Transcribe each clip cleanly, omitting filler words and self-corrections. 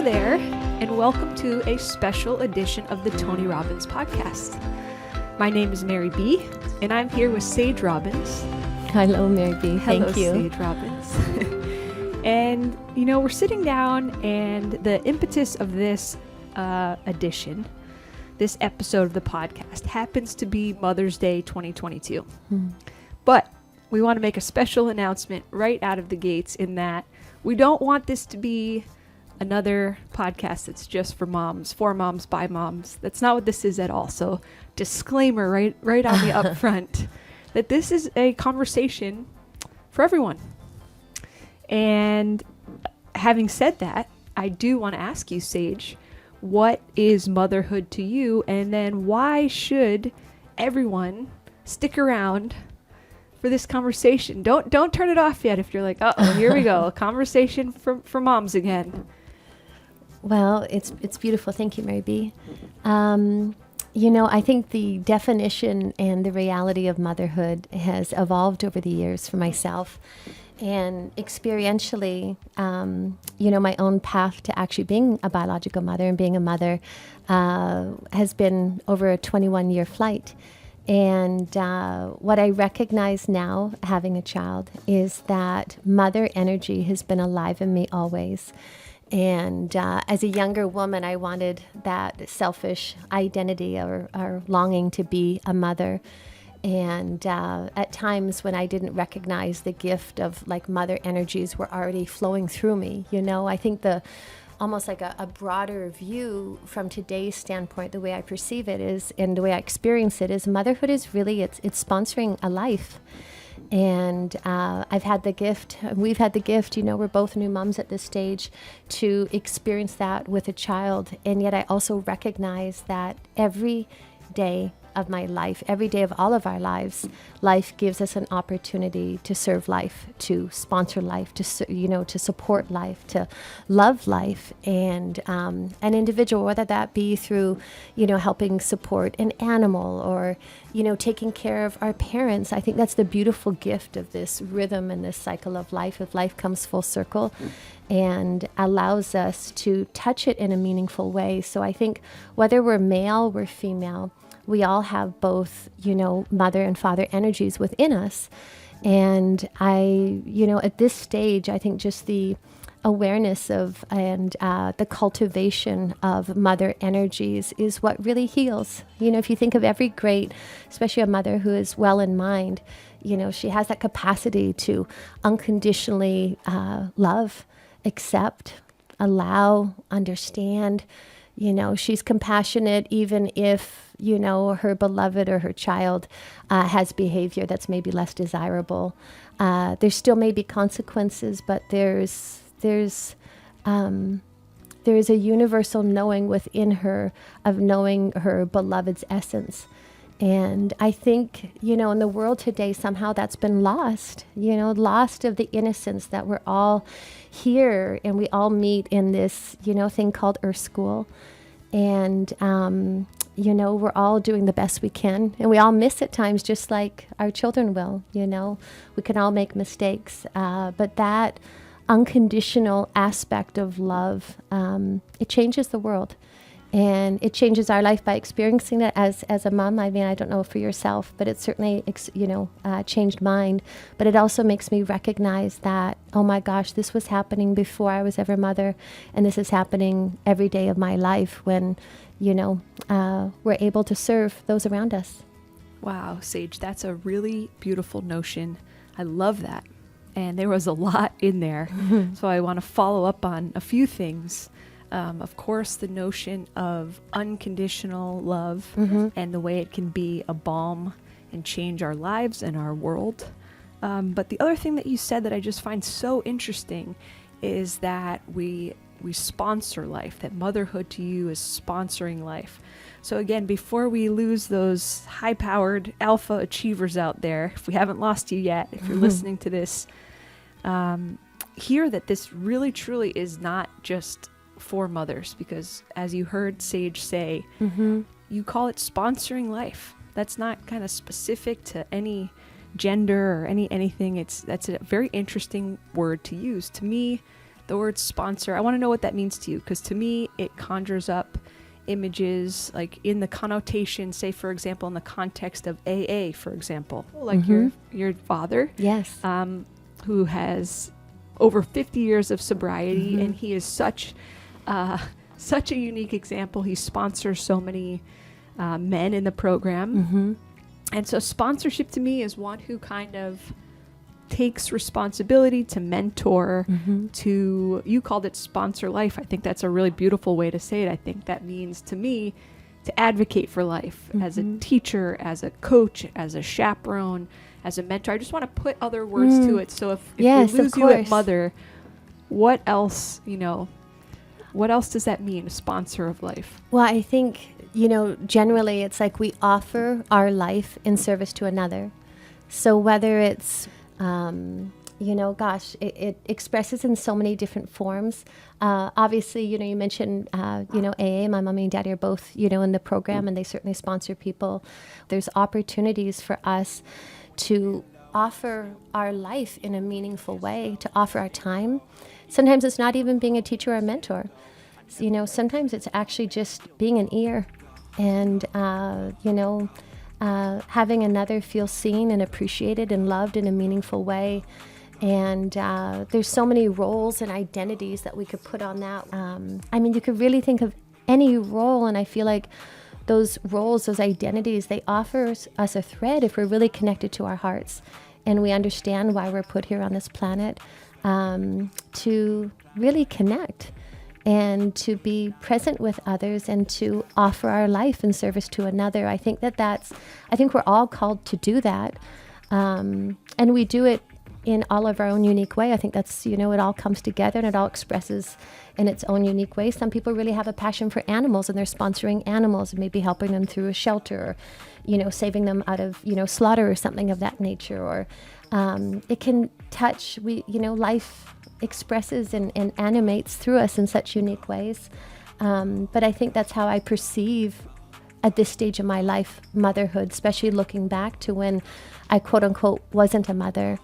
there, and welcome to a special edition of the Tony Robbins podcast. My name is Mary B, and I'm here with Sage Robbins. Hello, Mary B. Hello, Thank you. Sage Robbins. And, we're sitting down, and the impetus of this this episode of the podcast happens to be Mother's Day 2022. But we want to make a special announcement right out of the gates in that we don't want this to be another podcast that's just for moms, for moms, by moms. That's not what this is at all. So disclaimer right on the upfront that this is a conversation for everyone. And having said that, I do want to ask you, Sage, what is motherhood to you? And then why should everyone stick around for this conversation? Don't turn it off yet if you're like, oh, here we go, a conversation for moms again. Well, it's beautiful. Thank you, Mary B. I think the definition and the reality of motherhood has evolved over the years for myself. And experientially, my own path to actually being a biological mother and being a mother has been over a 21-year flight. And what I recognize now, having a child, is that mother energy has been alive in me always. And as a younger woman, I wanted that selfish identity or longing to be a mother. And at times when I didn't recognize the gift of mother energies were already flowing through me, I think almost like a broader view from today's standpoint, the way I perceive it is, and the way I experience it is, motherhood is really, it's sponsoring a life. And we've had the gift, we're both new moms at this stage, to experience that with a child. And yet I also recognize that every day of my life, every day of all of our lives, life gives us an opportunity to serve life, to sponsor life, to support life, to love life, and an individual, whether that be through, helping support an animal or, taking care of our parents. I think that's the beautiful gift of this rhythm and this cycle of life. If life comes full circle and allows us to touch it in a meaningful way. So I think whether we're male, we're female, we all have both, mother and father energies within us. And at this stage, I think just the awareness of and the cultivation of mother energies is what really heals. If you think of every great, especially a mother who is well in mind, she has that capacity to unconditionally love, accept, allow, understand. She's compassionate even if, her beloved or her child has behavior that's maybe less desirable. There still may be consequences, but there's a universal knowing within her of knowing her beloved's essence. And I think, in the world today, somehow that's been lost, lost of the innocence that we're all here and we all meet in this, thing called Earth School. And, we're all doing the best we can, and we all miss at times, just like our children will. We can all make mistakes, but that unconditional aspect of love, it changes the world, and it changes our life by experiencing it as a mom. I mean, I don't know for yourself, but it certainly, changed mine. But it also makes me recognize that, oh my gosh, this was happening before I was ever a mother, and this is happening every day of my life when, we're able to serve those around us. Wow, Sage, that's a really beautiful notion. I love that. And there was a lot in there. So I want to follow up on a few things. Of course, the notion of unconditional love and the way it can be a balm and change our lives and our world. But the other thing that you said that I just find so interesting is that we sponsor life, that motherhood to you is sponsoring life. So again, before we lose those high-powered alpha achievers out there, if we haven't lost you yet, if you're listening to this, hear that this really truly is not just for mothers, because as you heard Sage say, you call it sponsoring life. That's not kind of specific to any gender or anything. That's a very interesting word to use. To me, the word sponsor, I want to know what that means to you, because to me, it conjures up images like in the connotation, say, for example, in the context of AA, for example, like your father, Yes. who has over 50 years of sobriety, and he is such a unique example. He sponsors so many men in the program. And so sponsorship to me is one who kind of takes responsibility to mentor, to, you called it sponsor life. I think that's a really beautiful way to say it. I think that means to me to advocate for life as a teacher, as a coach, as a chaperone, as a mentor. I just want to put other words to it. So if Yes, we of lose you at course. mother, what else, what else does that mean, a sponsor of life? Well, I think, generally it's like we offer our life in service to another. So whether it's, it expresses in so many different forms. Obviously, you mentioned, AA, my mommy and daddy are both, in the program, and they certainly sponsor people. There's opportunities for us to offer our life in a meaningful way, to offer our time. Sometimes it's not even being a teacher or a mentor. Sometimes it's actually just being an ear and, having another feel seen and appreciated and loved in a meaningful way. And there's so many roles and identities that we could put on that. You could really think of any role, and I feel like those roles, those identities, they offer us a thread if we're really connected to our hearts and we understand why we're put here on this planet, to really connect and to be present with others and to offer our life in service to another. I think I think we're all called to do that. And we do it in all of our own unique way. I think that's, it all comes together and it all expresses in its own unique way. Some people really have a passion for animals and they're sponsoring animals and maybe helping them through a shelter or, saving them out of, slaughter or something of that nature. Or it can touch, life expresses and animates through us in such unique ways. But I think that's how I perceive at this stage of my life, motherhood, especially looking back to when I quote unquote wasn't a mother.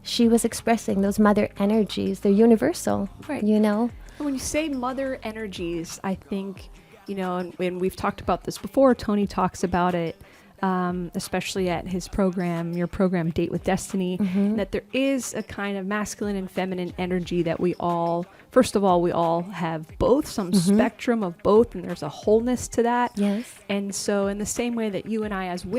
She was expressing those mother energies. They're universal, Right. And when you say mother energies, I think, and we've talked about this before, Tony talks about it, especially at his program, your program, Date with Destiny, that there is a kind of masculine and feminine energy that we all have both, some spectrum of both, and there's a wholeness to that. Yes. And so in the same way that you and I as women